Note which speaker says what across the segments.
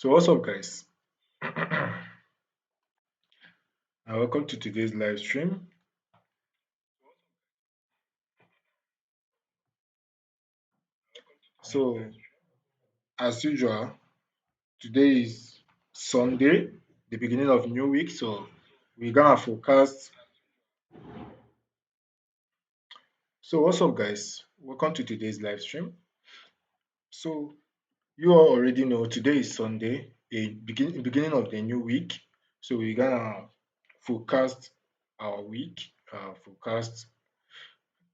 Speaker 1: So what's up, guys? And welcome to today's live stream. So, as usual, today is Sunday, the beginning of new week. So we're gonna forecast. So what's up, guys? Welcome to today's live stream. So you all already know today is Sunday, a beginning of the new week. So we're gonna forecast our week, forecast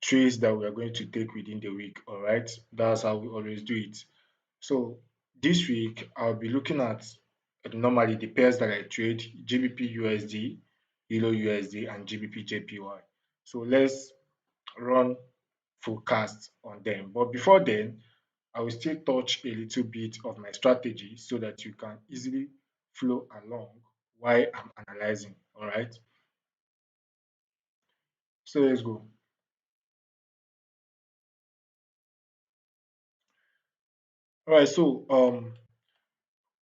Speaker 1: trades that we are going to take within the week. All right, that's how we always do it. So this week I'll be looking at normally the pairs that I trade: GBP Euro USD, and Gbpjpy. So let's run forecast on them. But before then, I will still touch a little bit of my strategy so that you can easily flow along while I'm analyzing. All right. So let's go. All right. So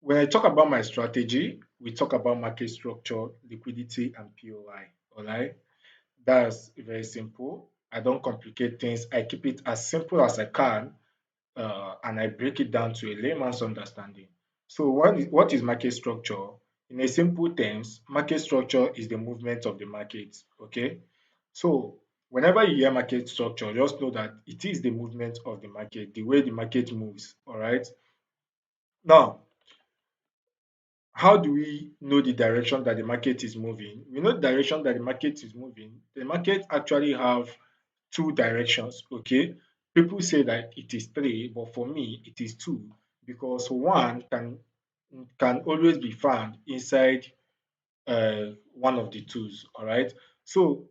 Speaker 1: when I talk about my strategy, we talk about market structure, liquidity, and POI. All right. That's very simple. I don't complicate things. I keep it as simple as I can, and I break it down to a layman's understanding. So, what is market structure? In a simple terms, market structure is the movement of the market. Okay. So, whenever you hear market structure, just know that it is the movement of the market, the way the market moves. All right. Now, how do we know the direction that the market is moving? We know the direction that the market is moving. The market actually have two directions. Okay, people say that it is three, but for me it is two, because one can always be found inside one of the twos. All right, so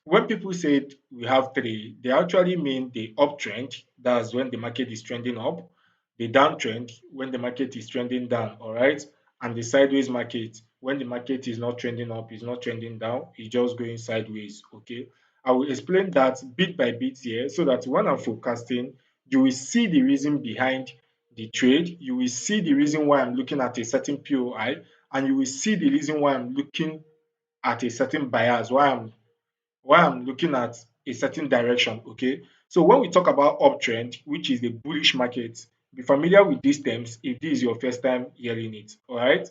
Speaker 1: when people say we have three, they actually mean the uptrend, that's when the market is trending up; the downtrend, when the market is trending down, all right, and the sideways market, when the market is not trending up, is not trending down, it's just going sideways. Okay, I will explain that bit by bit here so that when I'm forecasting, you will see the reason behind the trade, you will see the reason why I'm looking at a certain POI, and you will see the reason why I'm looking at a certain bias, why I'm looking at a certain direction. Okay, so when we talk about uptrend, which is the bullish market, be familiar with these terms if this is your first time hearing it. All right,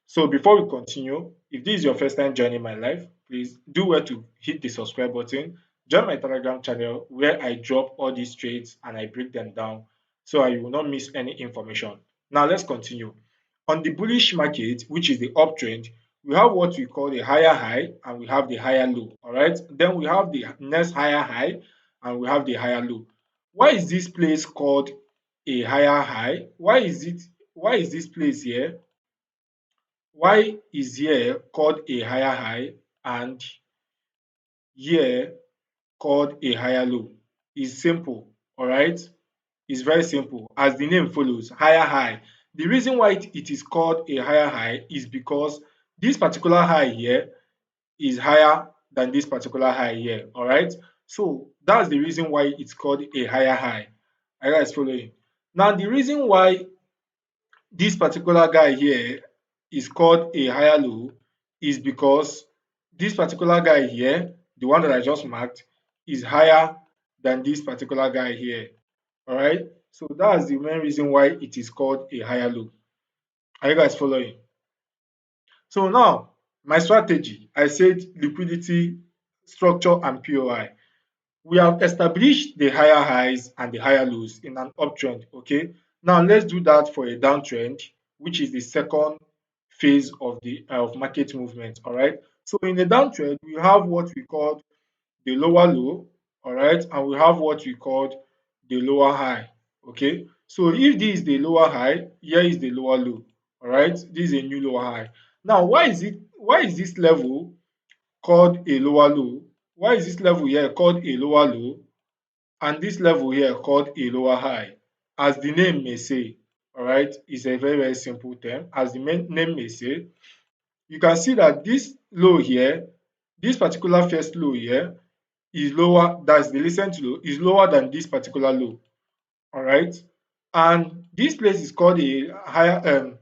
Speaker 1: so before we continue, if this is your first time joining my live, please do well to hit the subscribe button. Join my Telegram channel where I drop all these trades and I break them down so you will not miss any information. Now let's continue. On the bullish market, which is the uptrend, we have what we call the higher high and we have the higher low. All right, then we have the next higher high and we have the higher low. Why is this place called a higher high? Why is this place here, why is here called a higher high and here called a higher low? Is simple. All right, it's very simple. As the name follows, higher high. The reason why it is called a higher high is because this particular high here is higher than this particular high here. All right, so that's the reason why it's called a higher high. Are you guys following? Now, the reason why this particular guy here is called a higher low is because this particular guy here, the one that I just marked, is higher than this particular guy here. All right, so that's the main reason why it is called a higher low. Are you guys following? So now, my strategy, I said liquidity, structure, and POI. We have established the higher highs and the higher lows in an uptrend. Okay, now let's do that for a downtrend, which is the second phase of the market movement. All right, so in a downtrend, we have what we call the lower low. All right, and we have what we call the lower high. Okay, so if this is the lower high, here is the lower low. All right, this is a new lower high. Now, why is this level called a lower low? Why is this level here called a lower low and this level here called a lower high? As the name may say, all right, it's a very, very simple term. As the name may say, you can see that this low here, this particular first low here, is lower, that's the recent low, is lower than this particular low. All right, and this place is called a higher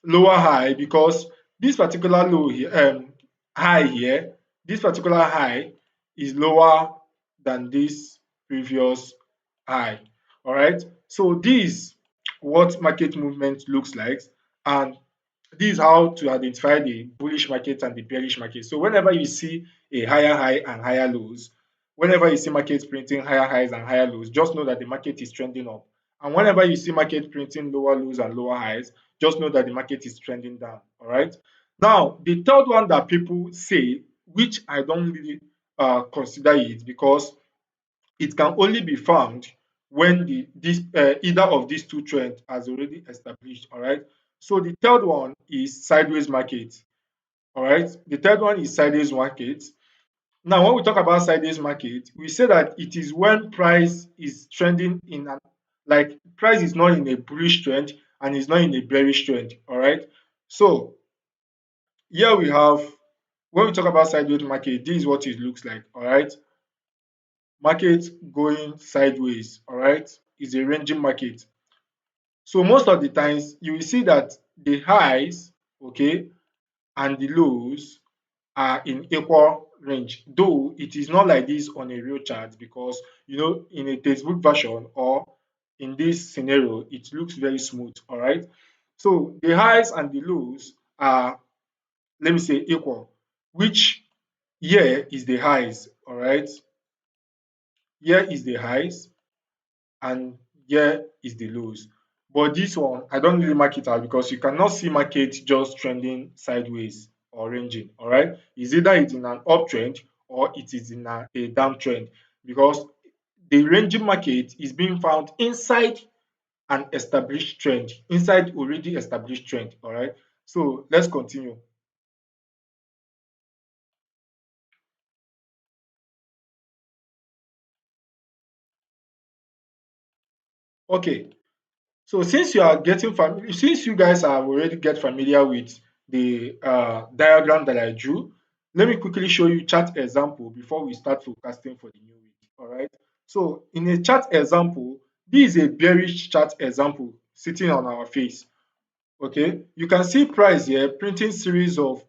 Speaker 1: lower high because this particular low here, high here, this particular high is lower than this previous high. All right. So this what market movement looks like, and this is how to identify the bullish market and the bearish market. So whenever you see a higher high and higher lows, whenever you see markets printing higher highs and higher lows, just know that the market is trending up. And whenever you see market printing lower lows and lower highs, just know that the market is trending down. All right. Now, the third one that people say, which I don't really consider it because it can only be found when either of these two trends has already established. All right. So the third one is sideways market. All right. The third one is sideways market. Now, when we talk about sideways market, we say that it is when price is trending in an like price is not in a bullish trend and is not in a bearish trend. All right. So here we have, when we talk about sideways market, this is what it looks like. All right. Market going sideways. All right. Is a ranging market. So most of the times you will see that the highs, okay, and the lows are in equal range, though it is not like this on a real chart because in a textbook version or in this scenario it looks very smooth. All right. So the highs and the lows are, let me say, equal, which here is the highs. All right. Here is the highs and here is the lows. But this one, I don't really mark it out because you cannot see market just trending sideways or ranging. All right. It's either it's in an uptrend or it is in a downtrend, because the ranging market is being found inside an established trend, inside already established trend. All right. So let's continue. Okay. So since you are getting familiar, since you guys are already get familiar with the diagram that I drew, let me quickly show you chart example before we start forecasting for the new week. All right. So in a chart example, this is a bearish chart example sitting on our face. Okay. You can see price here printing series of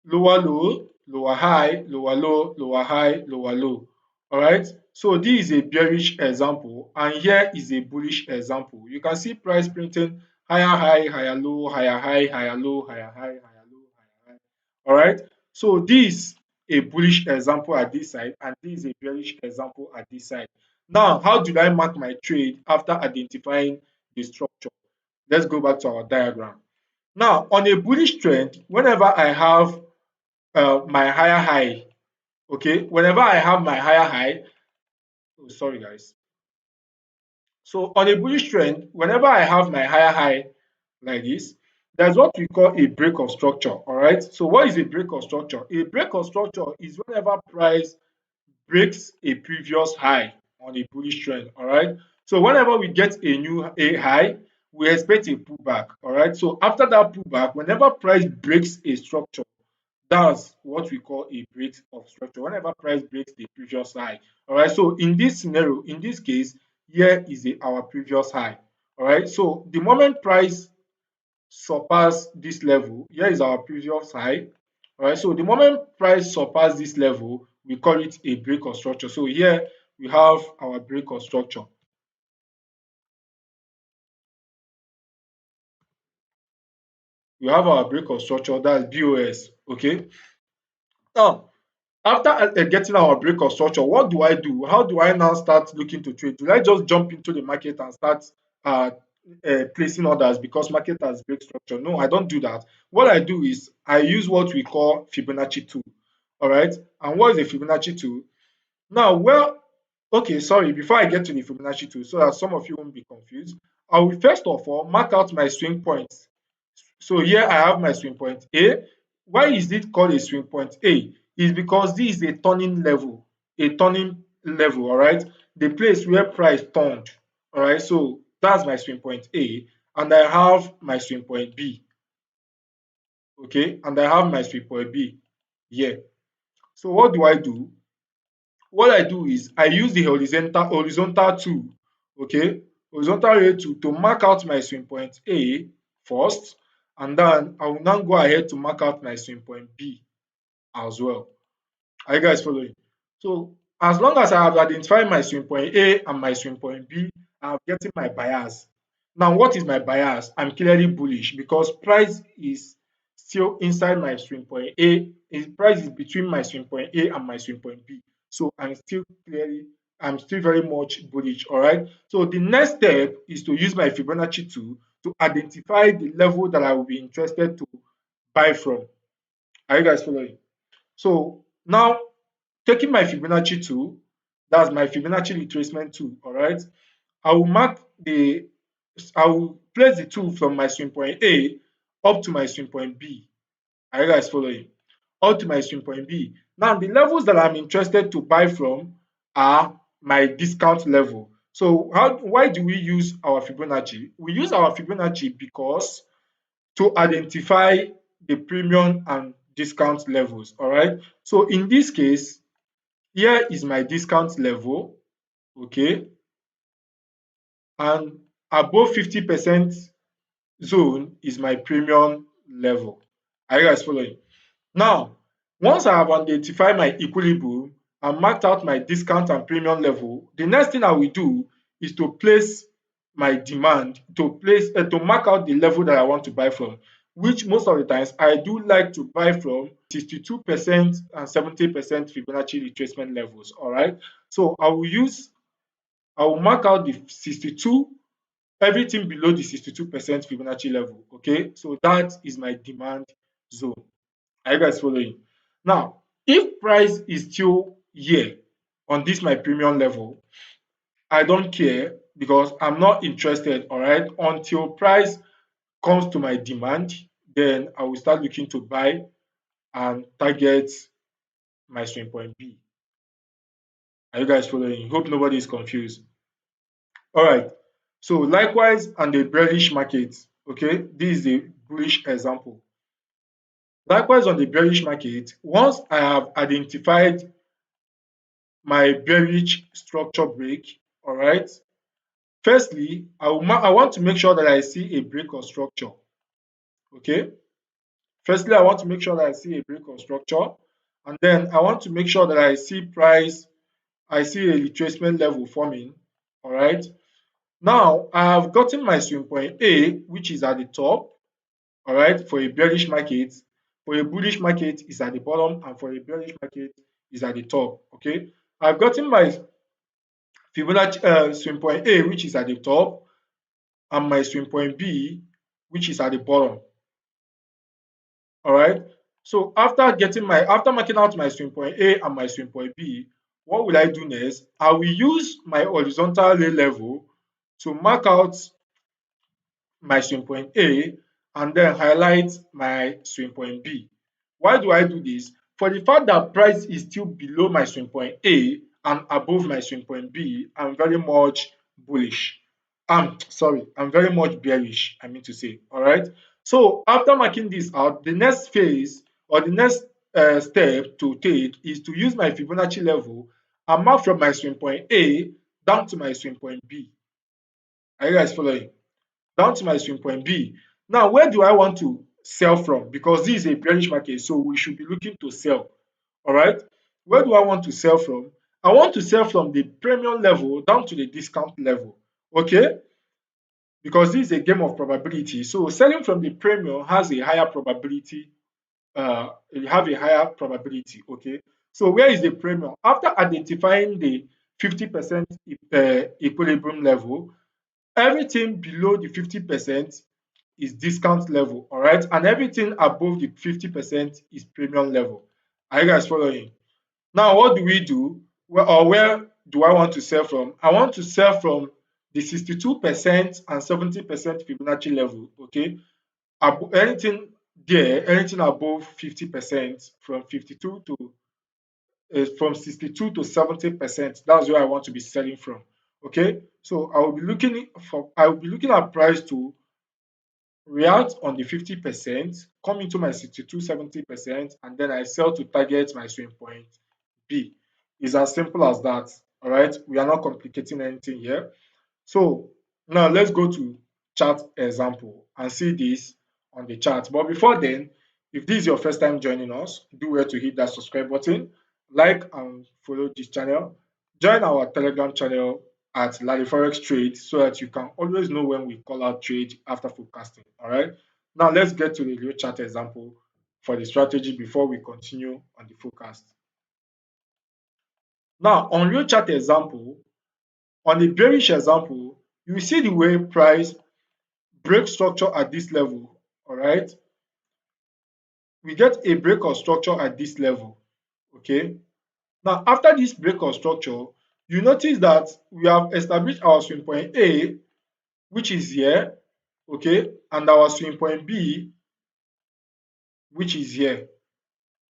Speaker 1: lower low, lower high, lower low, lower high, lower low. All right. So this is a bearish example, and here is a bullish example. You can see price printing higher high, higher low, higher high, higher low, higher high, higher low, higher high. All right. So this a bullish example at this side, and this is a bearish example at this side. Now, how did I mark my trade after identifying the structure? Let's go back to our diagram. Now, on a bullish trend, whenever I have my higher high, okay, whenever I have my higher high, oh, sorry guys. So on a bullish trend, whenever I have my higher high like this, there's what we call a break of structure. All right. So what is a break of structure? A break of structure is whenever price breaks a previous high on a bullish trend. All right. So whenever we get a high, we expect a pullback. All right. So after that pullback, whenever price breaks a structure, that's what we call a break of structure. Whenever price breaks the previous high. All right. So in this scenario, in this case, here is our previous high. All right. So the moment price surpass this level, here is our previous high. All right. So the moment price surpass this level, we call it a break of structure. So here we have our break of structure. We have our break of structure, that's BOS. Okay. Now, after getting our break of structure, what do I do? How do I now start looking to trade? Do I just jump into the market and start uh, placing orders because market has break structure? No, I don't do that. What I do is I use what we call Fibonacci tool. All right. And what is a Fibonacci tool? Now, well, okay, sorry, before I get to the Fibonacci tool, so that some of you won't be confused, I will first of all mark out my swing points. So here I have my swing point A. Why is it called a swing point A? Is because this is a turning level, all right? The place where price turned, all right? So that's my swing point A, and I have my swing point B, okay? And I have my swing point B here. So what do I do? What I do is I use the horizontal tool, okay? Horizontal ray tool to mark out my swing point A first. and then I will now go ahead to mark out my swing point B as well. Are you guys following? So as long as I have identified my swing point A and my swing point B, I'm getting my bias. Now, what is my bias? I'm clearly bullish because price is still inside my swing point A. Price is between my swing point A and my swing point B. So I'm still very much bullish. All right. So the next step is to use my Fibonacci tool to identify the level that I will be interested to buy from. Are you guys following? So now, taking my Fibonacci tool, that's my Fibonacci retracement tool, all right? I will I will place the tool from my swing point A up to my swing point B. Are you guys following? Up to my swing point B. Now, the levels that I'm interested to buy from are my discount level. So, why do we use our Fibonacci? We use our Fibonacci because to identify the premium and discount levels, all right? So, in this case, here is my discount level, okay, and above 50% zone is my premium level. Are you guys following? Now, once I have identified my equilibrium and marked out my discount and premium level, the next thing I will do is to place my demand, to mark out the level that I want to buy from, which most of the times I do like to buy from 62% and 70% Fibonacci retracement levels. All right. So I will mark out the 62, everything below the 62% Fibonacci level. Okay. So that is my demand zone. Are you guys following? Now, if price is still here on this my premium level, I don't care because I'm not interested, all right? Until price comes to my demand, then I will start looking to buy and target my swing point B. Are you guys following? Hope nobody is confused. All right. So likewise on the bearish market, okay, this is a bullish example. Likewise on the bearish market, once I have identified my bearish structure break, all right, firstly, I want to make sure that I see a break of structure, okay? Firstly, I want to make sure that I see a break of structure, and then I want to make sure that I see a retracement level forming, all right? Now, I have gotten my swing point A, which is at the top, all right, for a bearish market. For a bullish market, is at the bottom, and for a bearish market, is at the top, okay? I've gotten my Fibonacci swing point A, which is at the top, and my swing point B, which is at the bottom. All right. So after marking out my swing point A and my swing point B, what will I do next? I will use my horizontal ray level to mark out my swing point A and then highlight my swing point B. Why do I do this? For the fact that price is still below my swing point A and above my swing point B, I'm very much bullish. I'm very much bearish, I mean to say. All right. So after marking this out, the next phase or the next step to take is to use my Fibonacci level and mark from my swing point A down to my swing point B. Are you guys following? Down to my swing point B. Now, where do I want to sell from? Because this is a bearish market, so we should be looking to sell. All right. Where do I want to sell from? I want to sell from the premium level down to the discount level. Okay. Because this is a game of probability. So selling from the premium has a higher probability. You have a higher probability. Okay. So where is the premium? After identifying the 50% equilibrium level, everything below the 50% is discount level, all right? And everything above the 50% is premium level. Are you guys following? Now, what do we do? Where do I want to sell from? I want to sell from the 62% and 70% Fibonacci level, okay? Anything above 50%, from 62 to 70%, that's where I want to be selling from. Okay, so I will be looking at price to react on the 50%, come into my 62, 70%, and then I sell to target my swing point B. It's as simple as that. All right, we are not complicating anything here. So now let's go to chart example and see this on the chart. But before then, if this is your first time joining us, do well to hit that subscribe button, like and follow this channel. Join our Telegram channel at Laryforex Trade so that you can always know when we call out trade after forecasting. All right. Now let's get to the real chart example for the strategy before we continue on the forecast. Now on real chart example, on the bearish example, you see the way price break structure at this level. All right. We get a break of structure at this level. Okay. Now, after this break of structure, you notice that we have established our swing point A, which is here, okay, and our swing point B, which is here.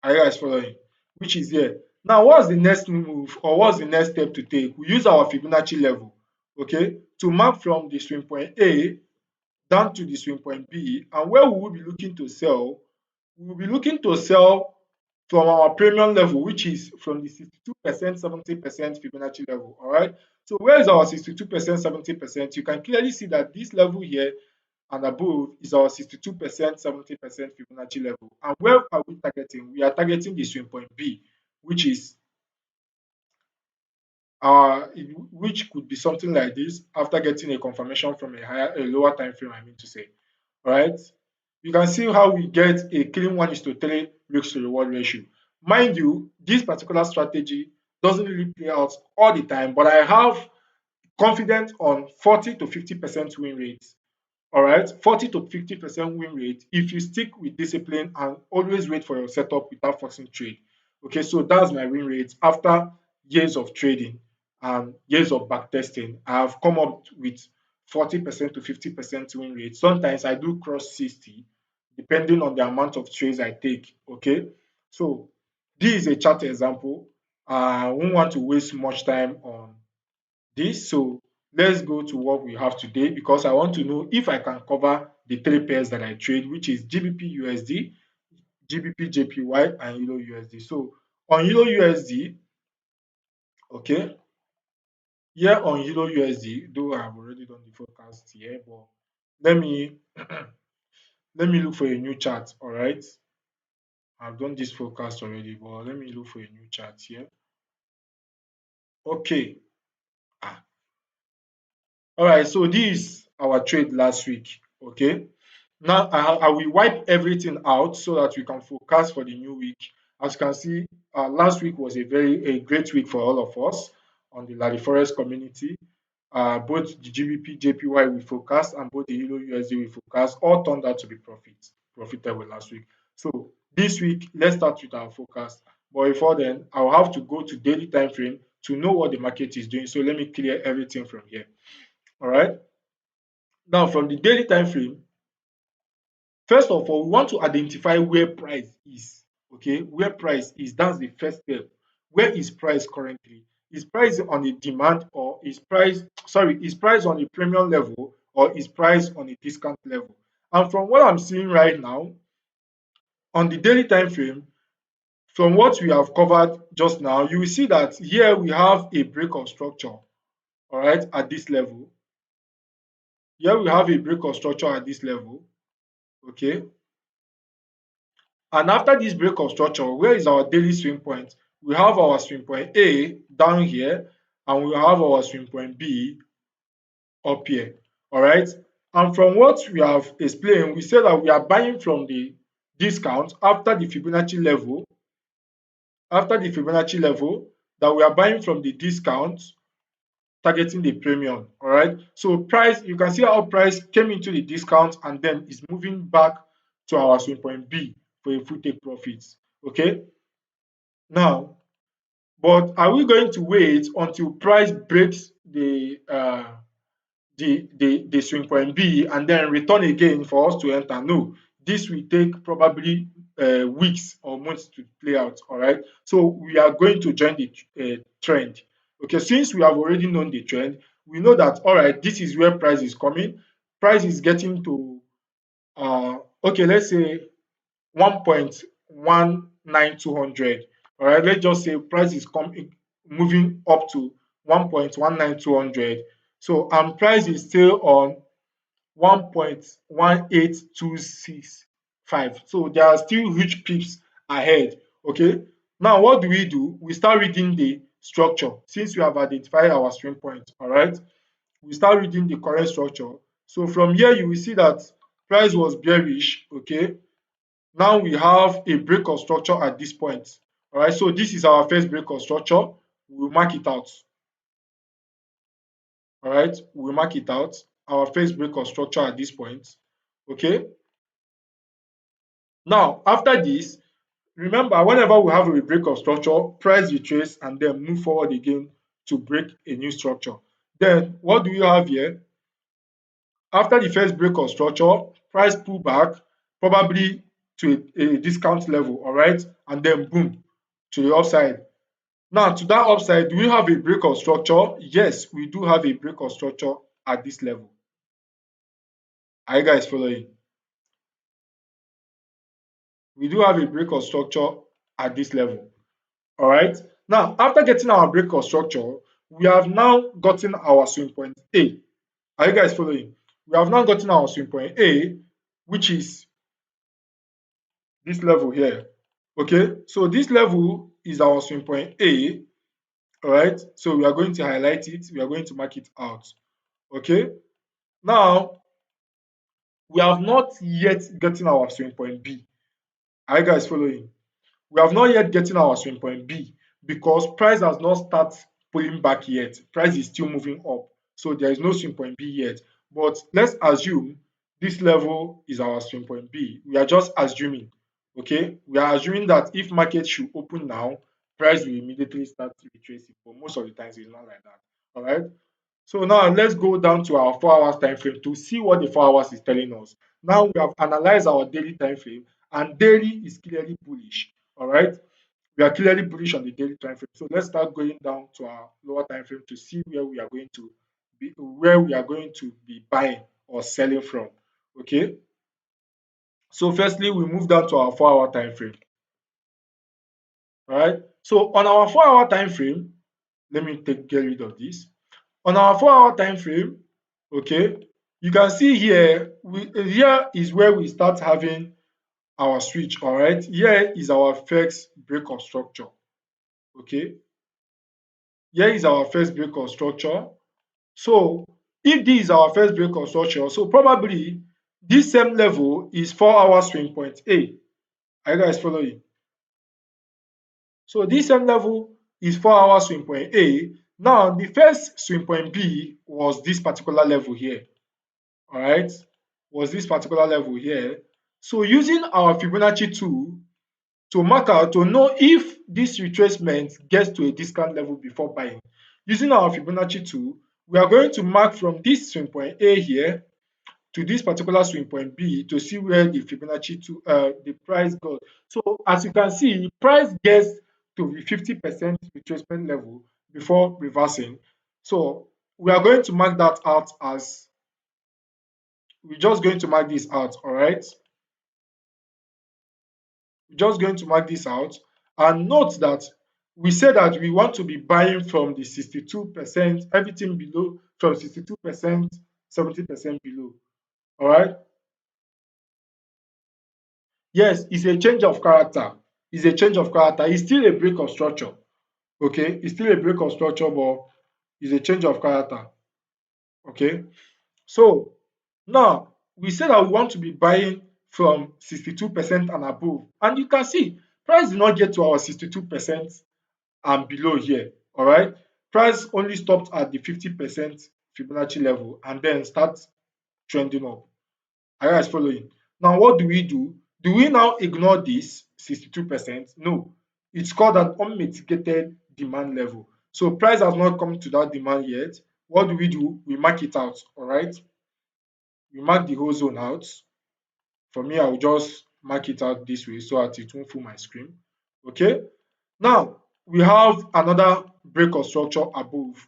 Speaker 1: Are you guys following? Which is here. Now, what's the next move or what's the next step to take? We use our Fibonacci level, okay, to map from the swing point A down to the swing point B, and where we will be looking to sell, we will be looking to sell from our premium level, which is from the 62%, 70% Fibonacci level. All right. So where is our 62%, 70%? You can clearly see that this level here and above is our 62%, 70% Fibonacci level. And where are we targeting? We are targeting the swing point B, which is which could be something like this after getting a confirmation from a lower time frame, I mean to say. All right. You can see how we get a clean 1:3 risk to reward ratio. Mind you, this particular strategy doesn't really play out all the time, but I have confidence on 40 to 50% win rates. All right, 40 to 50% win rate if you stick with discipline and always wait for your setup without forcing trade. Okay, so that's my win rate after years of trading and years of backtesting. I have come up with 40% to 50% win rate. Sometimes I do cross 60 depending on the amount of trades I take. Okay, so this is a chart example. I won't want to waste much time on this. So let's go to what we have today because I want to know if I can cover the three pairs that I trade, which is Gbpusd, Gbpjpy, and Eurusd. So on Eurusd, okay, here on Eurusd, though I've already done the forecast here, but let me let me look for a new chart. All right, I've done this forecast already, but let me look for a new chart here. Okay. Ah, all right, so this is our trade last week. Okay. Now I will wipe everything out so that we can forecast for the new week. As you can see, last week was a great week for all of us on the Laryforex community. Both the Gbpjpy we forecast and both the Eurusd we forecast all turned out to be profitable last week. So this week, let's start with our forecast. But before then, I'll have to go to daily time frame to know what the market is doing. So let me clear everything from here. All right. Now from the daily time frame, first of all, we want to identify where price is. Okay, where price is, that's the first step. Where is price currently? Is price on a demand or is price on a premium level or is price on a discount level? And from what I'm seeing right now on the daily time frame, from what we have covered just now, you will see that here we have a break of structure, all right, at this level. Here we have a break of structure at this level, okay. And after this break of structure, where is our daily swing point? We have our swing point A down here, and we have our swing point B up here. All right. And from what we have explained, we said that we are buying from the discount after the Fibonacci level. After the Fibonacci level, that we are buying from the discount, targeting the premium. All right. So price, you can see how price came into the discount and then is moving back to our swing point B for a full take profits. Okay. Now, but are we going to wait until price breaks the swing point B and then return again for us to enter? No, this will take probably weeks or months to play out. All right. So we are going to join the trend. Okay. Since we have already known the trend, we know that all right, this is where price is coming. Price is getting to okay, let's say 1.19200. All right, let's just say price is moving up to 1.19200. So and price is still on 1.18265. So there are still huge pips ahead. Okay. Now what do? We start reading the structure since we have identified our swing point. All right. We start reading the current structure. So from here you will see that price was bearish. Okay. Now we have a break of structure at this point. All right. So this is our first break of structure. We'll mark it out. All right. We'll mark it out. Our first break of structure at this point. Okay. Now, after this, remember, whenever we have a break of structure, price retrace and then move forward again to break a new structure. Then, what do you have here? After the first break of structure, price pull back, probably to a discount level, all right? And then boom, to the upside. Now, to that upside, do we have a break of structure? Yes, we do have a break of structure at this level. Are you guys following? We do have a break of structure at this level. All right. Now, after getting our break of structure, we have now gotten our swing point A. Are you guys following? We have now gotten our swing point A, which is this level here. Okay. So this level is our swing point A. All right. So we are going to highlight it. We are going to mark it out. Okay. Now, we have not yet gotten our swing point B. Are you guys following? We have not yet gotten our swing point B because price has not started pulling back yet. Price is still moving up. So there is no swing point B yet. But let's assume this level is our swing point B. We are just assuming. Okay. We are assuming that if market should open now, price will immediately start retracing. But most of the times it's not like that. All right. So now let's go down to our 4 hours time frame to see what the 4 hours is telling us. Now we have analyzed our daily time frame and daily is clearly bullish. All right. We are clearly bullish on the daily time frame. So let's start going down to our lower time frame to see where we are going to be buying or selling from. Okay. So firstly, we move down to our 4 hour time frame. All right. So on our 4 hour time frame, let me get rid of this. On our 4 hour time frame, okay, you can see here, here is where we start having our switch. All right. Here is our first break of structure. Okay. Here is our first break of structure. So if this is our first break of structure, so probably this same level is 4 hour swing point A. Are you guys following? So this same level is 4 hour swing point A. Now the first swing point B was this particular level here. All right, was this particular level here. So using our Fibonacci tool to mark out to know if this retracement gets to a discount level before buying. Using our Fibonacci tool, we are going to mark from this swing point A here to this particular swing point B to see where the Fibonacci tool, the price goes. So as you can see, price gets to the 50% retracement level before reversing. So we are going to mark that out as, we're just going to mark this out, all right? Just going to mark this out and note that we said that we want to be buying from the 62%, everything below from 62%, 70% below. All right. Yes, it's a change of character. It's a change of character. It's still a break of structure. Okay, it's still a break of structure, but it's a change of character. Okay, so now we say that we want to be buying from 62% and above, and you can see price did not get to our 62% and below here. All right, price only stopped at the 50% Fibonacci level and then start trending up. Are you guys following? Now what do? Do we now ignore this 62%? No, it's called an unmitigated demand level. So price has not come to that demand yet. What do? We mark it out. All right, we mark the whole zone out. For me, I will just mark it out this way so that it won't fill my screen. Okay, now we have another break of structure above.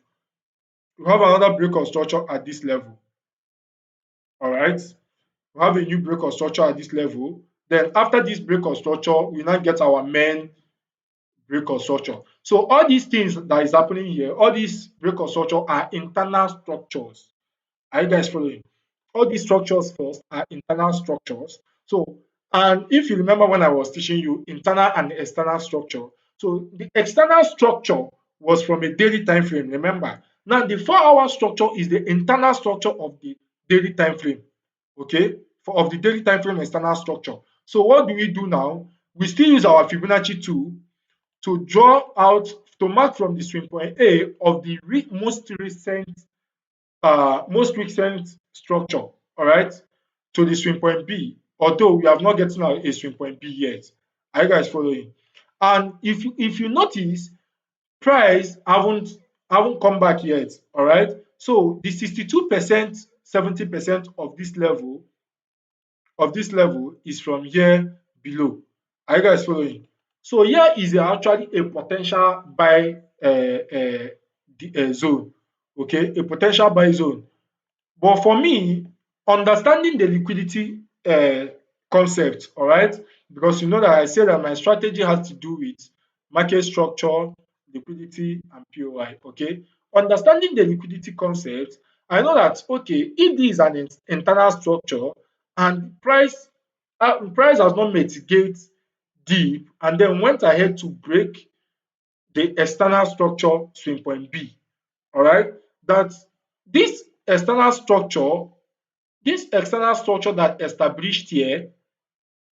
Speaker 1: We have another break of structure at this level. All right, we have a new break of structure at this level. Then after this break of structure, we now get our main break of structure. So all these things that is happening here, all these break of structure are internal structures. Are you guys following? all these structures first are internal structures. So, and if you remember when I was teaching you internal and external structure, so the external structure was from a daily time frame, remember. Now the 4-hour structure is the internal structure of the daily time frame, okay, of the daily time frame external structure. So what do we do now? We still use our Fibonacci tool to draw out, to mark from the swing point A of the most recent structure, all right, to the swing point B, although we have not gotten a swing point B yet. Are you guys following? And if you notice, price haven't come back yet, all right. So the 62%, 70% of this level is from here below. Are you guys following? So here is actually a potential buy zone, okay, a potential buy zone. But for me, understanding the liquidity concept, all right, because you know that I said that my strategy has to do with market structure, liquidity, and POI. Okay, understanding the liquidity concept, I know that okay, if this is an internal structure and price has not mitigate deep and then went ahead to break the external structure swing point B, all right, that this external structure, this external structure that established here,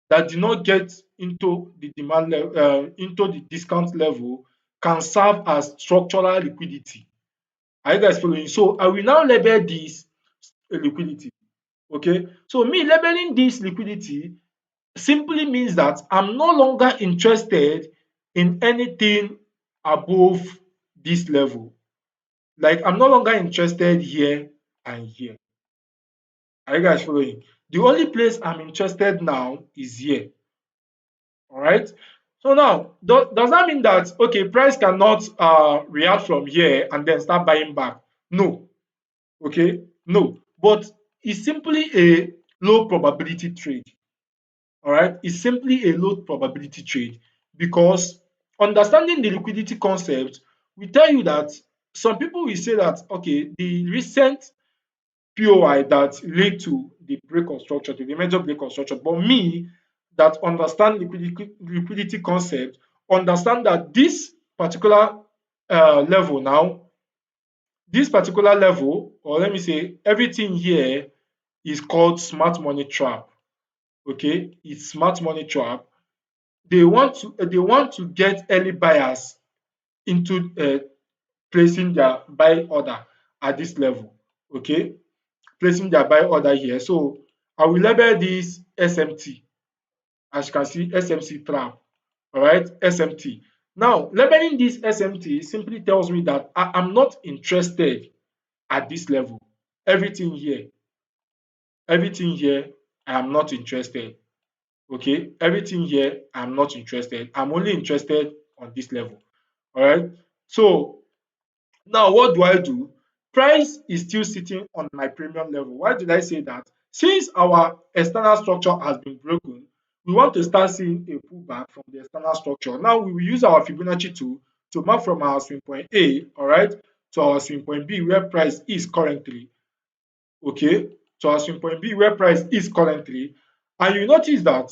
Speaker 1: that did not get into the demand level, into the discount level, can serve as structural liquidity. Are you guys following? So I will now label this liquidity. Okay, so me labeling this liquidity simply means that I'm no longer interested in anything above this level. Like I'm no longer interested here and here. Are you guys following? The only place I'm interested now is here. All right. So now, does that mean that okay, price cannot react from here and then start buying back? No. Okay, no. But it's simply a low probability trade. All right, it's simply a low probability trade because understanding the liquidity concept will tell you that some people will say that okay, the recent POI that relate to the break of structure, to the major break of structure. But me that understand liquidity concept, understand that this particular level now, this particular level, or let me say everything here is called smart money trap. Okay, it's smart money trap. They want to get early buyers into placing their buy order at this level. Okay, placing their buy order here. So I will label this SMT. As you can see, SMC trap. All right, SMT. Now, labeling this SMT simply tells me that I am not interested at this level. Everything here, everything here, I am not interested. Okay, everything here, I'm not interested. I'm only interested on this level. All right. So now, what do I do? Price is still sitting on my premium level. Why did I say that? Since our external structure has been broken, we want to start seeing a pullback from the external structure. Now, we will use our Fibonacci tool to map from our swing point A, all right, to our swing point B where price is currently. Okay, to our swing point B where price is currently. And you notice that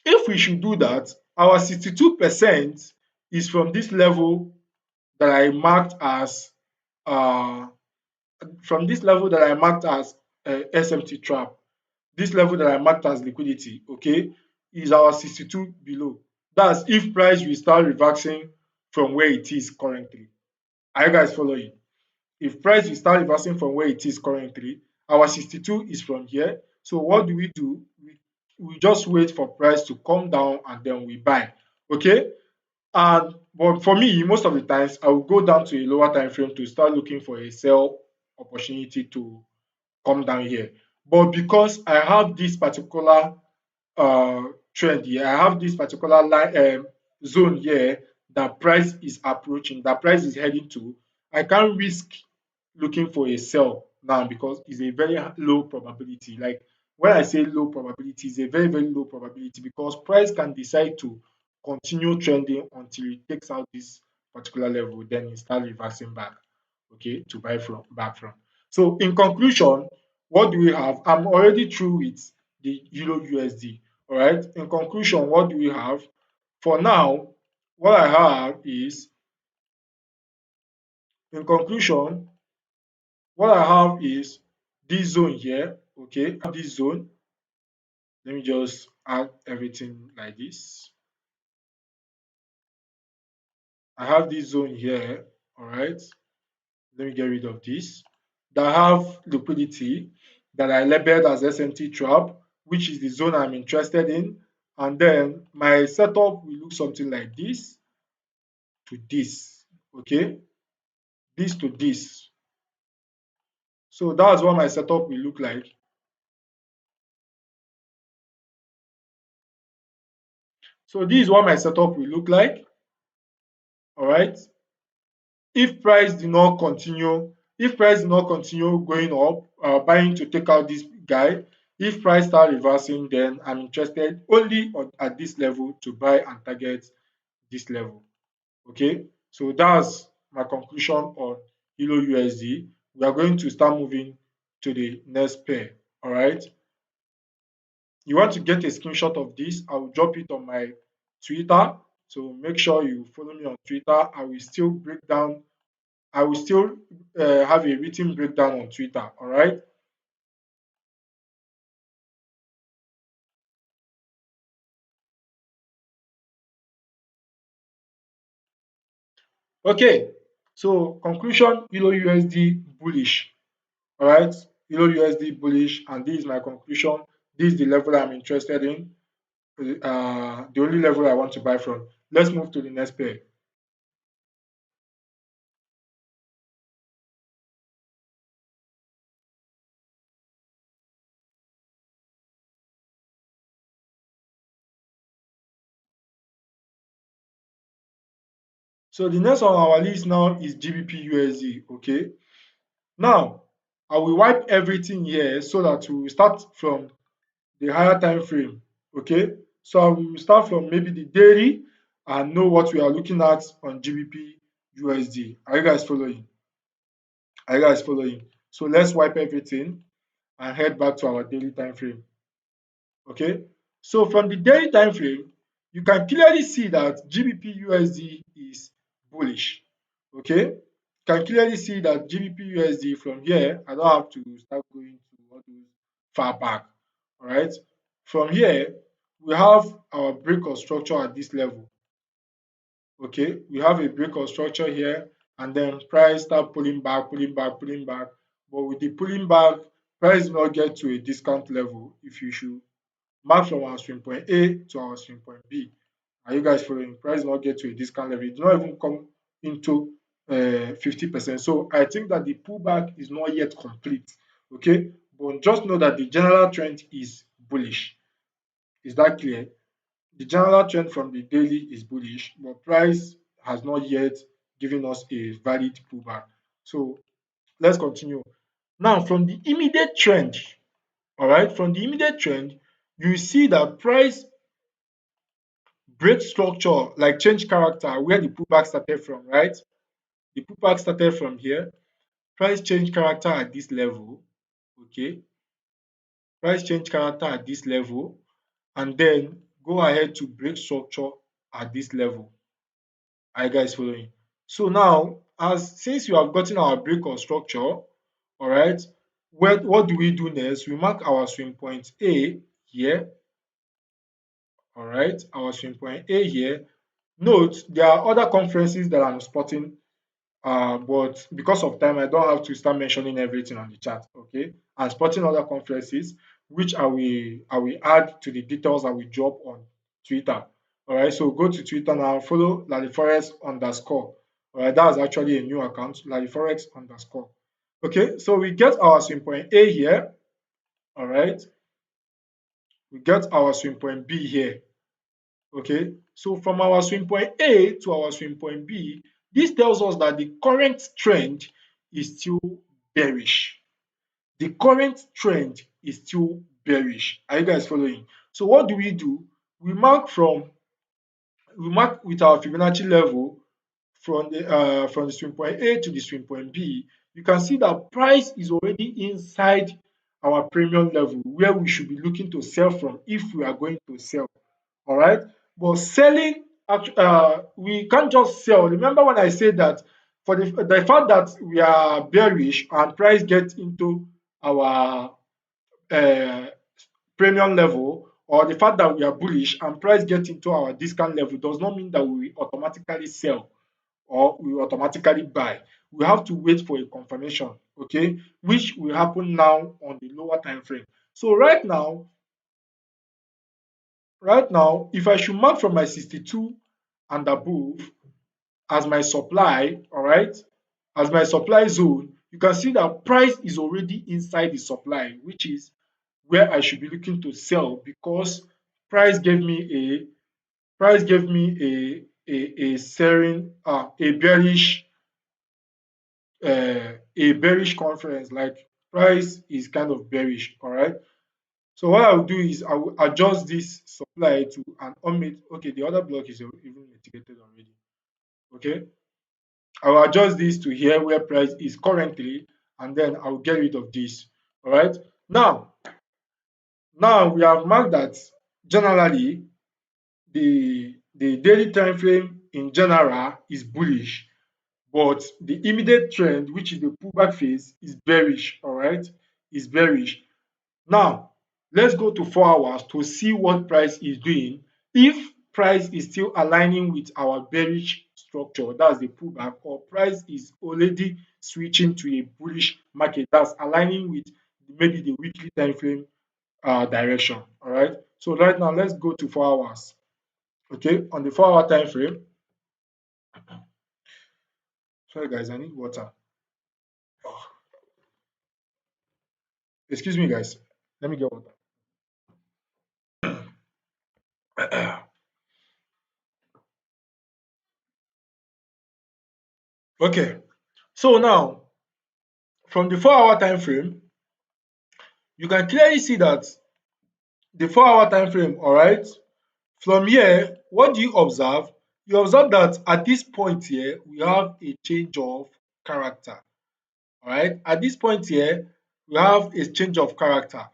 Speaker 1: if we should do that, our 62% is from this level that I marked as uh, SMT trap, this level that I marked as liquidity, okay, is our 62 below. That's if price will start reversing from where it is currently. Are you guys following? If price will start reversing from where it is currently, our 62 is from here. So what do? We just wait for price to come down and then we buy. Okay. And but for me, most of the times I will go down to a lower time frame to start looking for a sell opportunity to come down here. But because I have this particular uh trend here, I have this particular line zone here that price is approaching, that price is heading to, I can't risk looking for a sell now because it's a very low probability. Like when I say low probability, it's a very, very low probability because price can decide to continue trending until it takes out this particular level, then it start reversing back, okay, to buy from back from. So in conclusion, what do we have? I'm already through with the Euro USD. All right. In conclusion, what do we have? For now, what I have is, in conclusion, what I have is this zone here. Okay, this zone. Let me just add everything like this. I have this zone here. All right. Let me get rid of this. That have liquidity that I labeled as SMT trap, which is the zone I'm interested in. And then my setup will look something like this to this. Okay, this to this. So that's what my setup will look like. So this is what my setup will look like. All right. If price do not continue, if price do not continue going up, buying to take out this guy. If price start reversing, then I'm interested only at this level to buy and target this level. Okay, so that's my conclusion on Euro USD. We are going to start moving to the next pair. All right. You want to get a screenshot of this? I will drop it on my Twitter. So make sure you follow me on Twitter. I will still have a written breakdown on Twitter. All right. Okay. So conclusion: Euro USD bullish. All right. Euro USD bullish, and this is my conclusion. This is the level I'm interested in. The only level I want to buy from. Let's move to the next pair. So the next on our list now is GBP Okay. Now I will wipe everything here so that we will start from the higher time frame. Okay. So I will start from maybe the daily and know what we are looking at on GBP Are you guys following? Are you guys following? So let's wipe everything and head back to our daily time frame. Okay. So from the daily time frame, you can clearly see that GBP is bullish. Okay. You can clearly see that GBP from here, I don't have to start going to all those far back. All right. From here, we have our break of structure at this level. Okay, we have a break of structure here, and then price start pulling back, pulling back, pulling back. But with the pulling back, price will not get to a discount level if you should mark from our swing point A to our swing point B. Are you guys following? Price will not get to a discount level. It will not even come into 50%. So I think that the pullback is not yet complete. Okay, but just know that the general trend is bullish. Is that clear? The general trend from the daily is bullish, but price has not yet given us a valid pullback. So let's continue. Now, from the immediate trend, all right, from the immediate trend, you see that price break structure, like change character, where the pullback started from, right? The pullback started from here. Price change character at this level, okay? Price change character at this level, and then go ahead to break structure at this level. Are you guys following? So now, as since you have gotten our break of structure, all right, what do we do next? We mark our swing point A here, all right, our swing point A here. Note, there are other conferences that I'm spotting, but because of time, I don't have to start mentioning everything on the chat. Okay, I'm spotting other conferences, which I will add to the details I will drop on Twitter. All right, so go to Twitter now, follow Laryforex underscore. All right, that's actually a new account, Laryforex underscore. Okay, so we get our swing point A here. All right, we get our swing point B here. Okay, so from our swing point A to our swing point B, this tells us that the current trend is still bearish. The current trend is still bearish. Are you guys following? So what do? We mark with our Fibonacci level from the swing point A to the swing point B. You can see that price is already inside our premium level where we should be looking to sell from if we are going to sell. All right. But selling, we can't just sell. Remember when I said that for the fact that we are bearish and price gets into our uh, premium level, or the fact that we are bullish and price gets into our discount level, does not mean that we automatically sell or we automatically buy. We have to wait for a confirmation, okay, which will happen now on the lower time frame. So right now, if I should mark from my 62 and above as my supply, all right, as my supply zone, you can see that price is already inside the supply, which is where I should be looking to sell, because price gave me a selling a bearish conference. Like, price is kind of bearish, all right. So what I will do is I will adjust this supply to an unmit. Okay, the other block is even mitigated already. Okay, I will adjust this to here where price is currently, and then I will get rid of this. All right. Now we have marked that generally the daily time frame in general is bullish, but the immediate trend, which is the pullback phase, is bearish. All right, is bearish. Now, let's go to 4 hours to see what price is doing. If price is still aligning with our bearish structure, that's the pullback, or price is already switching to a bullish market, that's aligning with maybe the weekly time frame direction. All right. So right now, let's go to 4 hours. Okay, on the 4 hour time frame. Sorry, guys, I need water. Oh, excuse me, guys. Let me get water. Okay. So now, from the 4 hour time frame, you can clearly see that the 4 hour time frame, all right, from here, what do you observe? You observe that at this point here, we have a change of character. All right, at this point here, we have a change of character.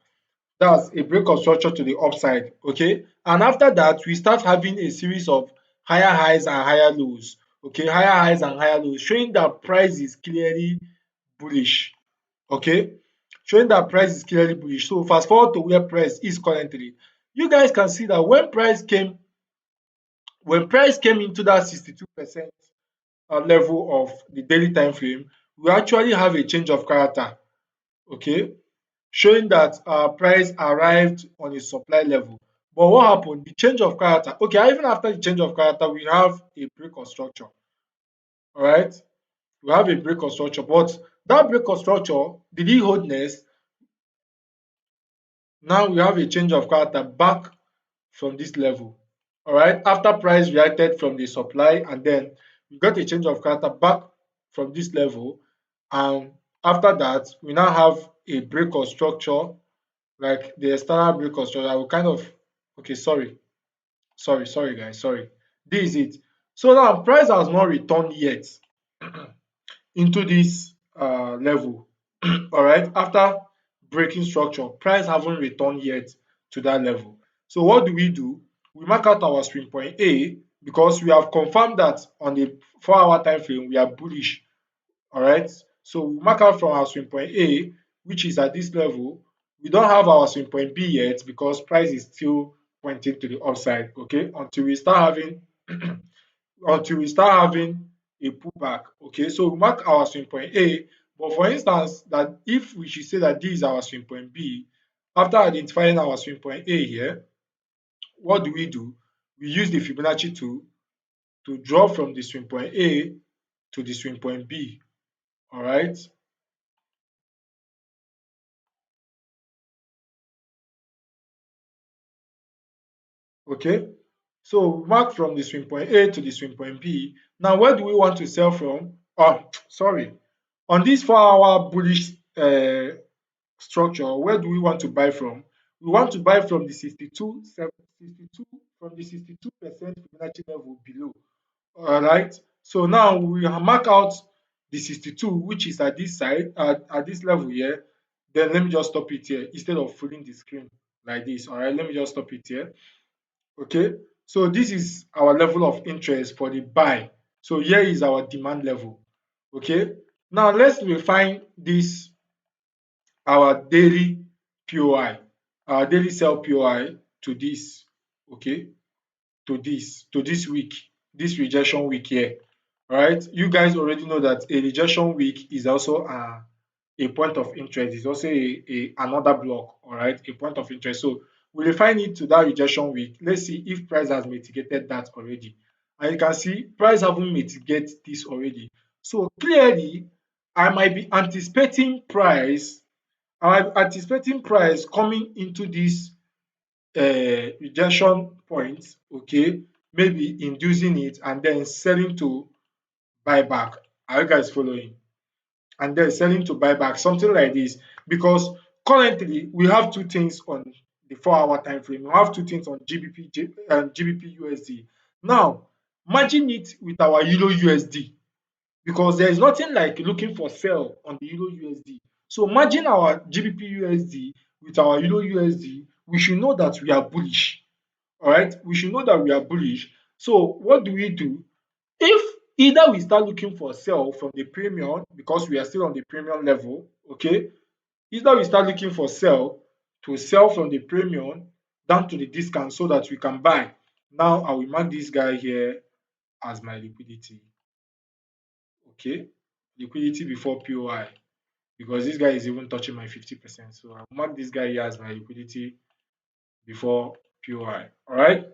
Speaker 1: That's a break of structure to the upside. Okay, and after that, we start having a series of higher highs and higher lows. Okay, higher highs and higher lows, showing that price is clearly bullish. Okay, showing that price is clearly bullish. So fast forward to where price is currently. You guys can see that when price came into that 62% level of the daily time frame, we actually have a change of character. Okay, showing that price arrived on a supply level. But what happened? The change of character. Okay, even after the change of character, we have a break of structure. All right, we have a break of structure, but that break of structure, did it hold next? Now we have a change of character back from this level. All right, after price reacted from the supply, and then we got a change of character back from this level, and after that we now have a break of structure, like the external break of structure. I will kind of, okay, sorry guys, sorry, this is it. So now price has not returned yet into this level. All right, after breaking structure, price haven't returned yet to that level. So what do? We mark out our swing point A, because we have confirmed that on the 4 hour time frame we are bullish. All right, so we mark out from our swing point A, which is at this level. We don't have our swing point B yet because price is still pointing to the upside. Okay, until we start having a pullback. Okay, so we mark our swing point A, but for instance, that if we should say that this is our swing point B, after identifying our swing point A here, what do? We use the Fibonacci tool to draw from the swing point A to the swing point B. All right. Okay. So we mark from the swing point A to the swing point B. Now, where do we want to sell from? Oh, sorry. On this 4 hour bullish structure, where do we want to buy from? We want to buy from the 62 from the 62% Fibonacci level below. All right. So now we mark out the 62, which is at this side, at this level here. Then let me just stop it here instead of filling the screen like this. All right, let me just stop it here. Okay, so this is our level of interest for the buy. So here is our demand level. Okay, now let's refine this, our daily POI, our daily sell POI to this. Okay, to this week, this rejection week here. All right, you guys already know that a rejection week is also a point of interest. It's also a another block. All right, a point of interest. So we refine it to that rejection week. Let's see if price has mitigated that already. And you can see price haven't mitigated this already. So clearly, I might be anticipating price. I'm anticipating price coming into this rejection point, okay, maybe inducing it and then selling to buy back. Are you guys following? And then selling to buy back, something like this. Because currently we have two things on the 4 hour time frame. We have two things on GBP USD. Now, imagine it with our Euro USD, because there is nothing like looking for sell on the Euro USD. So imagine our GBP USD with our Euro USD, we should know that we are bullish. All right, we should know that we are bullish. So what do we do? If either we start looking for sell from the premium because we are still on the premium level, okay, either we start looking for sell to sell from the premium down to the discount so that we can buy. Now I will mark this guy here as my liquidity. Okay, liquidity before POI, because this guy is even touching my 50%. So I'll mark this guy here as my liquidity before POI. All right.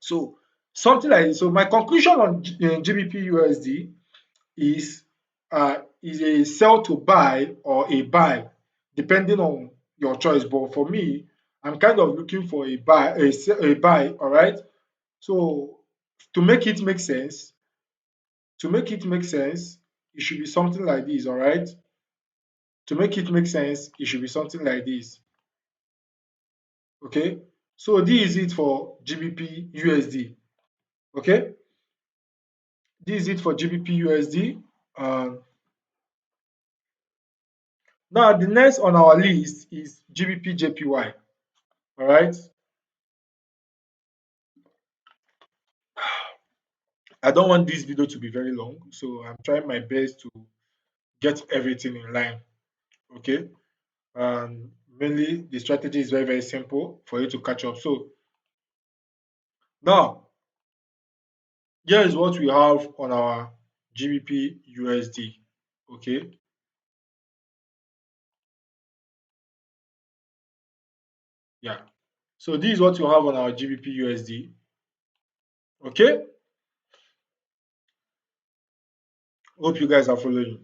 Speaker 1: So something like this. So my conclusion on GBP USD is a sell to buy or a buy, depending on your choice. But for me, I'm kind of looking for a buy, a buy. All right. So to make it make sense, it should be something like this. All right. To make it make sense, it should be something like this. Okay. So this is it for GBP USD. Okay. This is it for GBP USD. Now the next on our list is Gbpjpy. All right. I don't want this video to be very long, so I'm trying my best to get everything in line. Okay. Mainly the strategy is very, very simple for you to catch up. So now here is what we have on our GBP USD. Okay. Yeah. So this is what you have on our GBP USD. Okay. Hope you guys are following.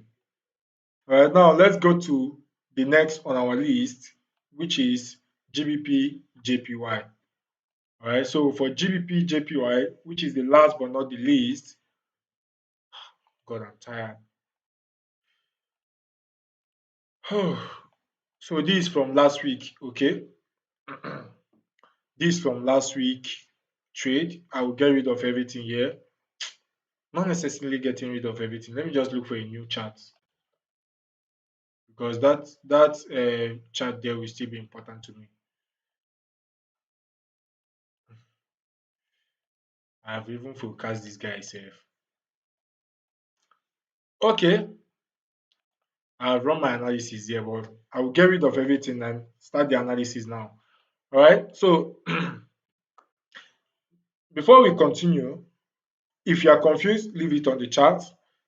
Speaker 1: All right. Now let's go to the next on our list, which is Gbpjpy. All right. So for Gbpjpy, which is the last but not the least, God, I'm tired. So this is from last week. Okay. This from last week trade. I will get rid of everything here. Not necessarily getting rid of everything. Let me just look for a new chart, because that chart there will still be important to me. I have even forecast this guy itself. Okay, I've run my analysis here, but I will get rid of everything and start the analysis now. All right. So before we continue, if you are confused, leave it on the chat.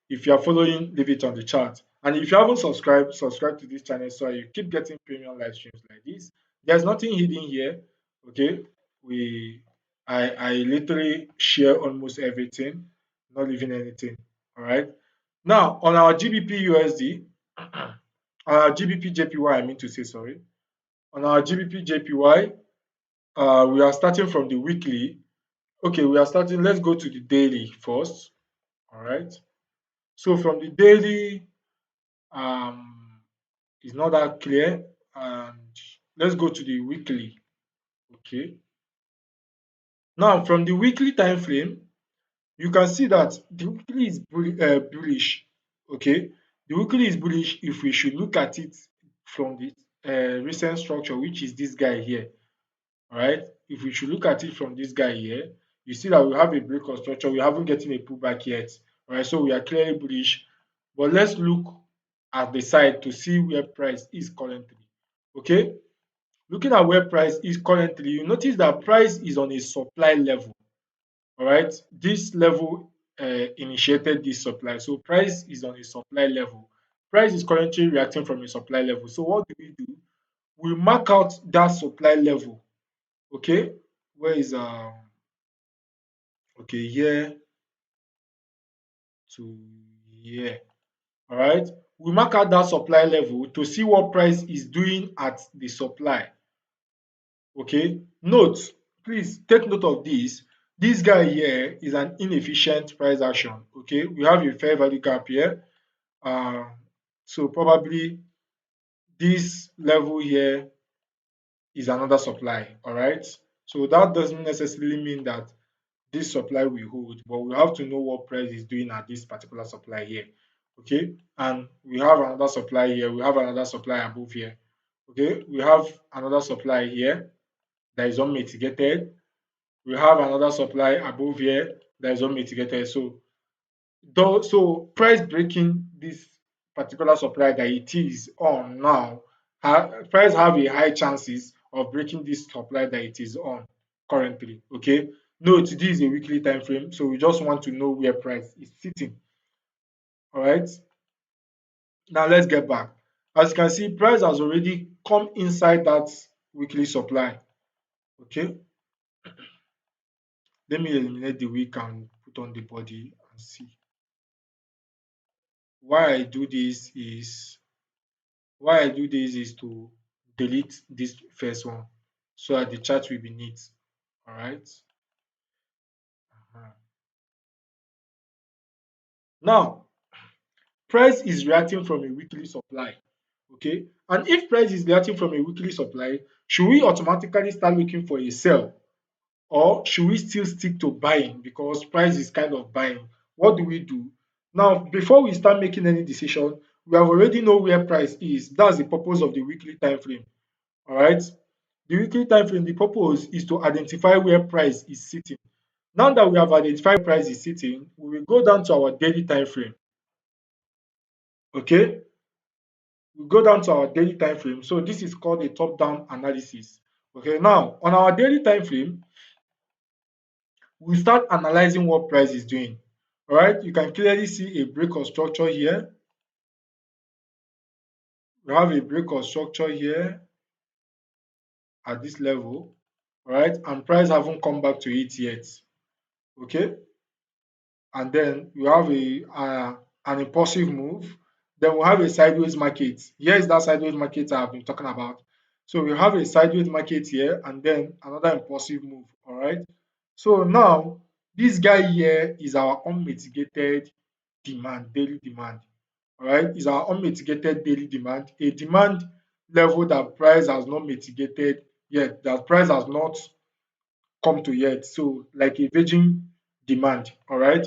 Speaker 1: If you are following, leave it on the chat. And if you haven't subscribed, subscribe to this channel so you keep getting premium live streams like this. There's nothing hidden here. Okay. I literally share almost everything, not leaving anything. All right. Now on our GBP USD, on our GBP JPY, I mean to say sorry. On our GBP JPY, we are starting from the weekly. Okay, we are starting. Let's go to the daily first. All right. So from the daily, it's not that clear. And let's go to the weekly. Okay. Now from the weekly time frame, you can see that the weekly is bullish. Okay. The weekly is bullish if we should look at it from the recent structure, which is this guy here, all right? If we should look at it from this guy here, you see that we have a break of structure. We haven't gotten a pullback yet, all right? So we are clearly bullish. But let's look at the side to see where price is currently. Okay, looking at where price is currently, you notice that price is on a supply level. All right, this level initiated this supply, so price is on a supply level. Price is currently reacting from a supply level. So what do? We mark out that supply level. Okay, where is okay, here to here. All right, we mark out that supply level to see what price is doing at the supply. Okay, note, please take note of this. This guy here is an inefficient price action. Okay, we have a fair value gap here. So probably this level here is another supply. All right, so that doesn't necessarily mean that this supply will hold, but we have to know what price is doing at this particular supply here. Okay, and we have another supply here, we have another supply above here. Okay, we have another supply here that is unmitigated. We have another supply above here that is unmitigated. So so price breaking this particular supply that it is on now, price have a high chances of breaking this supply that it is on currently. Okay, note this is a weekly time frame, so we just want to know where price is sitting. All right, now let's get back. As you can see, price has already come inside that weekly supply. Okay, let me eliminate the week and put on the body and see. Why I do this is to delete this first one so that the chart will be neat. All right. Now, price is reacting from a weekly supply. Okay. And if price is reacting from a weekly supply, should we automatically start looking for a sell, or should we still stick to buying because price is kind of buying? What do we do? Now, before we start making any decision, we have already know where price is. That's the purpose of the weekly time frame. All right. The weekly time frame, the purpose is to identify where price is sitting. Now that we have identified price is sitting, we will go down to our daily time frame. Okay, we go down to our daily time frame. So this is called a top-down analysis. Okay, now on our daily time frame, we start analyzing what price is doing. All right, you can clearly see a break of structure here. We have a break of structure here at this level. All right, and price haven't come back to it yet. Okay, and then you have an impulsive move. Then we have a sideways market. Here is that sideways market I've been talking about. So we have a sideways market here and then another impulsive move. All right. So now this guy here is our unmitigated demand, daily demand. All right, is our unmitigated daily demand, a demand level that price has not mitigated yet, that price has not come to yet. So like a virgin demand. All right.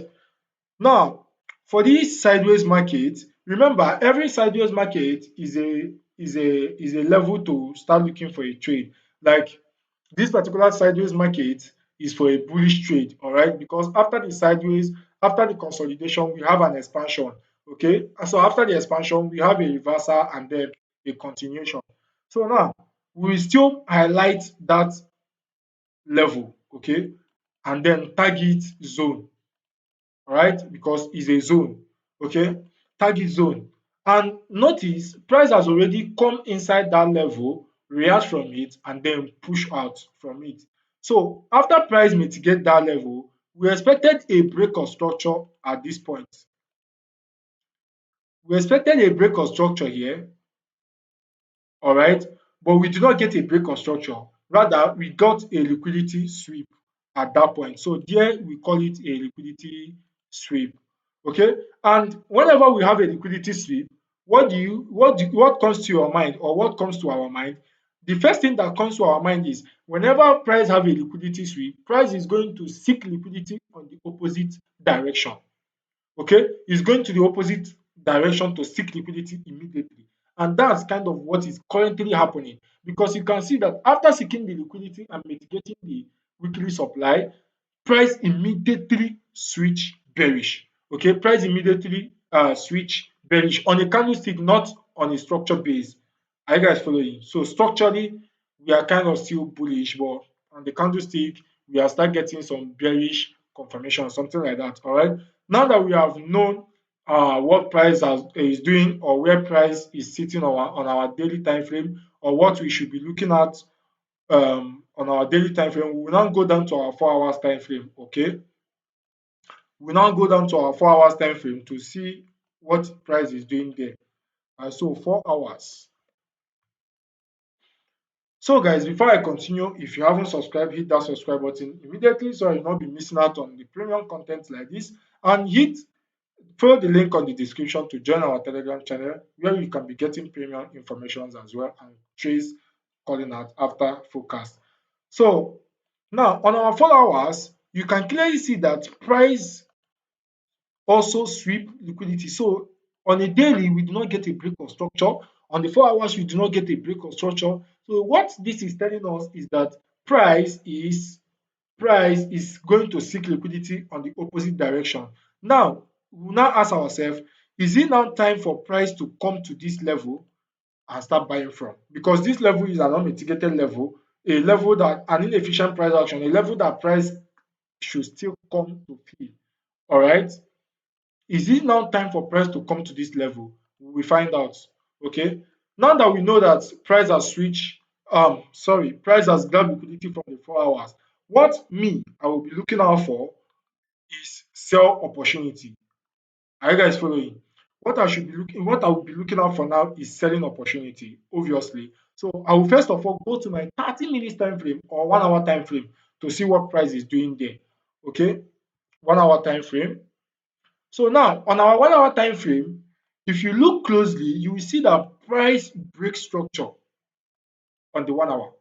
Speaker 1: Now, for this sideways market, remember every sideways market is a level to start looking for a trade. Like this particular sideways market is for a bullish trade, all right? Because after the sideways, after the consolidation, we have an expansion, okay? And so after the expansion, we have a reversal and then a continuation. So now we still highlight that level, okay? And then target zone, all right, because it's a zone. Okay, target zone. And notice price has already come inside that level, react from it, and then push out from it. So after price mitigate that level, we expected a break of structure at this point. We expected a break of structure here, all right, but we did not get a break of structure. Rather, we got a liquidity sweep at that point. So there we call it a liquidity sweep. Okay, and whenever we have a liquidity sweep, what comes to your mind, or what comes to our mind? The first thing that comes to our mind is whenever price have a liquidity sweep, price is going to seek liquidity on the opposite direction. Okay, it's going to the opposite direction to seek liquidity immediately. And that's kind of what is currently happening, because you can see that after seeking the liquidity and mitigating the weekly supply, price immediately switch bearish. Okay, price immediately switch bearish on a candlestick, not on a structure base. Are you guys following? So structurally, we are kind of still bullish, but on the candlestick, we are start getting some bearish confirmation, something like that. All right. Now that we have known what is doing, or where price is sitting on our daily time frame, or what we should be looking at on our daily time frame, we will now go down to our 4 hours time frame. Okay, we now go down to our 4 hours time frame to see what price is doing there. And so 4 hours. So guys, before I continue, if you haven't subscribed, hit that subscribe button immediately so you'll not be missing out on the premium content like this. And follow the link on the description to join our Telegram channel, where you can be getting premium information as well, and trades calling out after forecast. So now on our 4 hours, you can clearly see that price also sweep liquidity. So on a daily, we do not get a break of structure. On the 4 hours, we do not get a break of structure. So what this is telling us is that price is going to seek liquidity on the opposite direction. Now, we will now ask ourselves, is it now time for price to come to this level and start buying from? Because this level is an unmitigated level, a level that an inefficient price action, a level that price should still come to feel. All right. Is it now time for price to come to this level? We find out. Okay. Now that we know that price has grabbed liquidity from the 4 hours. What I will be looking out for is sell opportunity. Are you guys following? What I will be looking out for now is selling opportunity, obviously. So I will first of all go to my 30 minutes time frame or 1 hour time frame to see what price is doing there. Okay, 1 hour time frame. So now on our 1 hour time frame, if you look closely, you will see that price breaks structure on the 1 hour.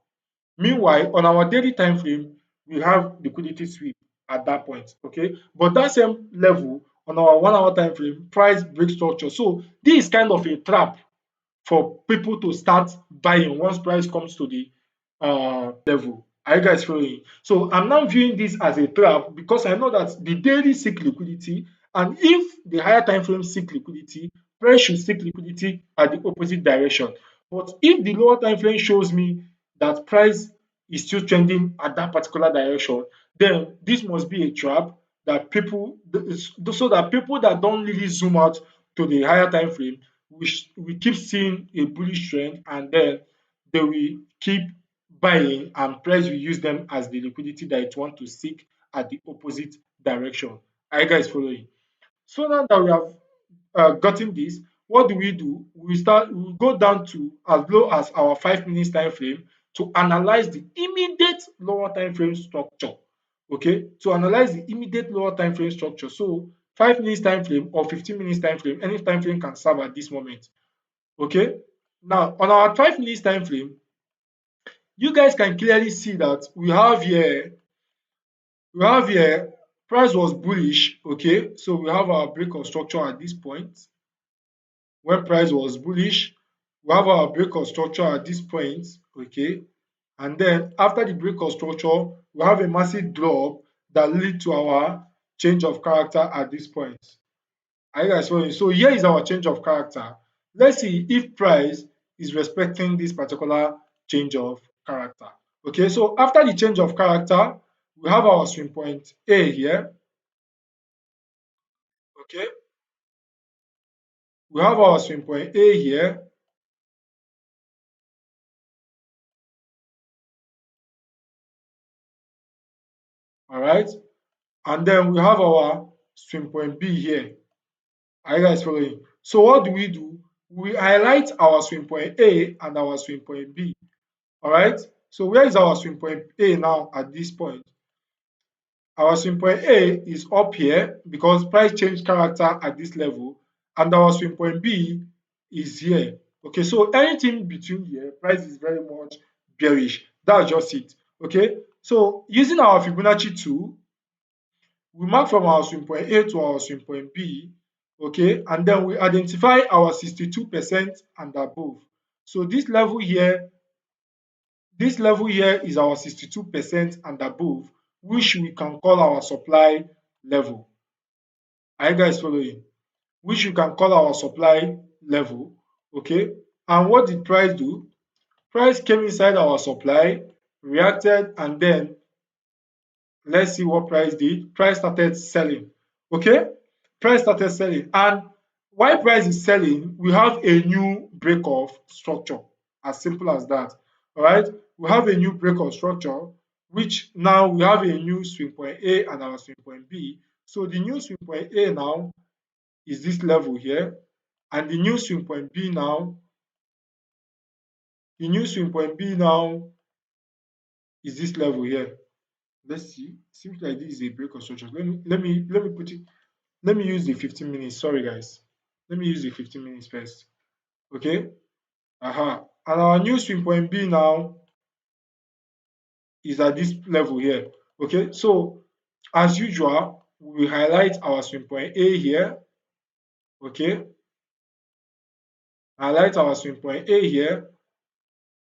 Speaker 1: Meanwhile, on our daily time frame, we have liquidity sweep at that point. Okay, but that same level on our 1 hour time frame, price breaks structure. So this is kind of a trap for people to start buying once price comes to the level. Are you guys following? So I'm now viewing this as a trap because I know that the daily seek liquidity, and if the higher time frame seek liquidity, price should seek liquidity at the opposite direction. But if the lower time frame shows me that price is still trending at that particular direction, then this must be a trap that so that people that don't really zoom out to the higher time frame, we keep seeing a bullish trend, and then they will keep buying, and price will use them as the liquidity that it want to seek at the opposite direction. Are you guys following? So now that we have gotten this, what do? We go down to as low as our 5 minutes time frame to analyze the immediate lower time frame structure. Okay, to analyze the immediate lower time frame structure. So 5 minutes time frame or 15 minutes time frame, any time frame can serve at this moment. Okay, now on our 5 minutes time frame, you guys can clearly see that we have here price was bullish. Okay, so we have our break of structure at this point. When price was bullish, we have our break of structure at this point. Okay, and then after the break of structure, we have a massive drop that lead to our change of character at this point. Are you guys following? So here is our change of character. Let's see if price is respecting this particular change of character. Okay, so after the change of character, we have our swing point A here. Okay, we have our swing point A here. All right, and then we have our swing point B here. Are you guys following? So what do? We highlight our swing point A and our swing point B. All right, so where is our swing point A now at this point? Our swing point A is up here because price changed character at this level, and our swing point B is here. Okay, so anything between here, price is very much bearish. That's just it. Okay, so using our Fibonacci tool, we mark from our swing point A to our swing point B. okay, and then we identify our 62% and above. So this level here is our 62% and above, which we can call our supply level. Are you guys following? Which you can call our supply level, okay? And what did price do? Price came inside our supply, reacted, and then let's see what price did. Price started selling, okay? Price started selling, and while price is selling, we have a new break of structure, as simple as that. All right, we have a new break of structure, which now we have a new swing point A and our swing point B. So the new swing point A now is this level here, and the new swing point B now, the new swing point B now is this level here. Let's see. Seems like this is a break of structure. Let me put it. Let me use the 15 minutes. Sorry, guys. Let me use the 15 minutes first. Okay. And our new swing point B now is at this level here. Okay. So as usual, we highlight our swing point A here. Okay. Highlight our swing point A here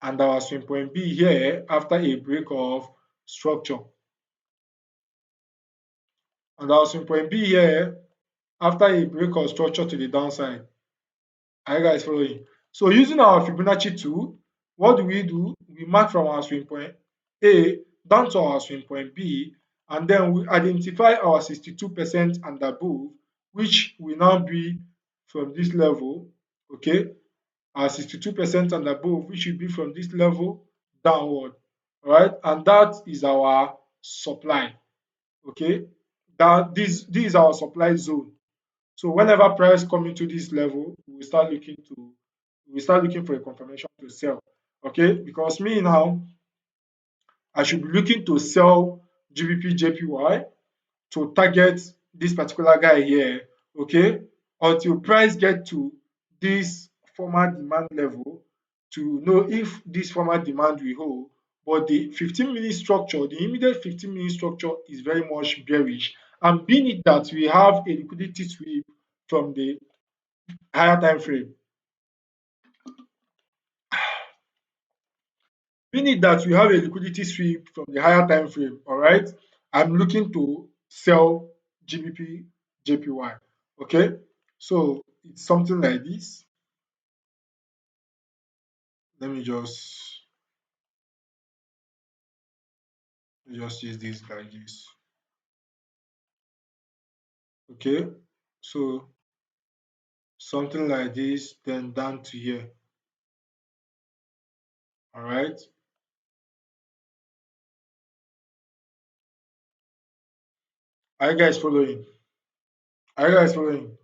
Speaker 1: and our swing point B here after a break of structure. And our swing point B here after a break of structure to the downside. Are you guys following? So using our Fibonacci tool, what do? We mark from our swing point A down to our swing point B, and then we identify our 62% and above, which will now be from this level, okay? Our 62% and above, which will be from this level downward, all right? And that is our supply, okay? This is our supply zone. So whenever price come into this level, we start looking for a confirmation to sell. Okay, because me now, I should be looking to sell Gbpjpy to target this particular guy here. Okay, until price get to this former demand level to know if this former demand will hold. But the 15-minute structure, the immediate 15-minute structure is very much bearish. And being it that we have a liquidity sweep from the higher time frame, meaning that we have a liquidity sweep from the higher time frame, all right, I'm looking to sell Gbpjpy. Okay, so it's something like this. Let me just use this like this. Okay, so something like this, then down to here. All right, are you guys following? Are you guys following?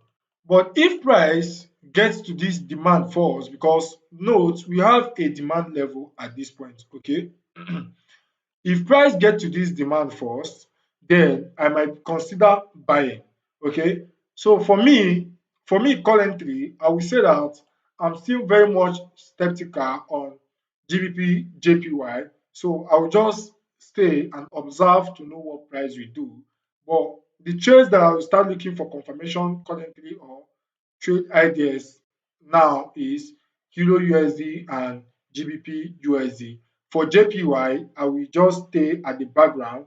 Speaker 1: But if price gets to this demand falls, because note we have a demand level at this point, okay? If price get to this demand first, then I might consider buying. Okay. So for me currently, I will say that I'm still very much skeptical on GBP JPY. So I will just stay and observe to know what price we do. But the trades that I will start looking for confirmation currently or trade ideas now is Euro USD and GBP USD. For JPY, I will just stay at the background.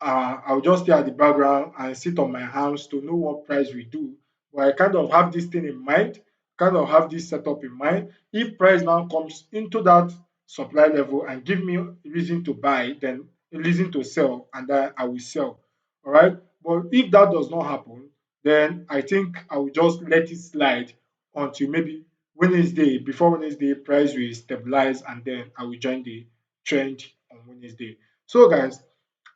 Speaker 1: I will just stay at the background and sit on my hands to know what price we do. But I kind of have this thing in mind, kind of have this setup in mind. If price now comes into that supply level and give me reason to buy, then reason to sell, and then I will sell. All right. But if that does not happen, then I think I will just let it slide until maybe Wednesday. Before Wednesday, price will stabilize, and then I will join the trend on Wednesday. So, guys,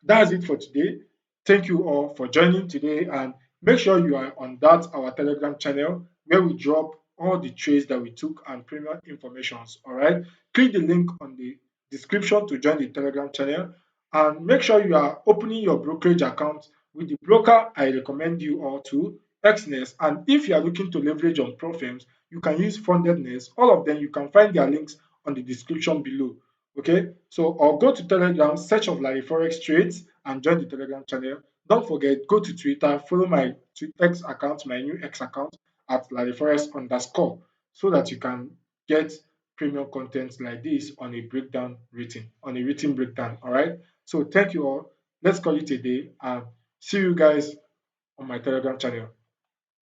Speaker 1: that's it for today. Thank you all for joining today, and make sure you are on that our Telegram channel where we drop all the trades that we took and premium informations. All right, click the link on the description to join the Telegram channel, and make sure you are opening your brokerage account with the broker I recommend you all to, Xness. And if you are looking to leverage on pro firms, you can use Fundedness. All of them, you can find their links on the description below. Okay, so or go to Telegram, search of Laryforex trades and join the Telegram channel. Don't forget, go to Twitter, follow my X account, my new X account at Laryforex underscore, so that you can get premium content like this on a breakdown written, on a written breakdown. All right. So thank you all. Let's call it a day and see you guys on my Telegram channel.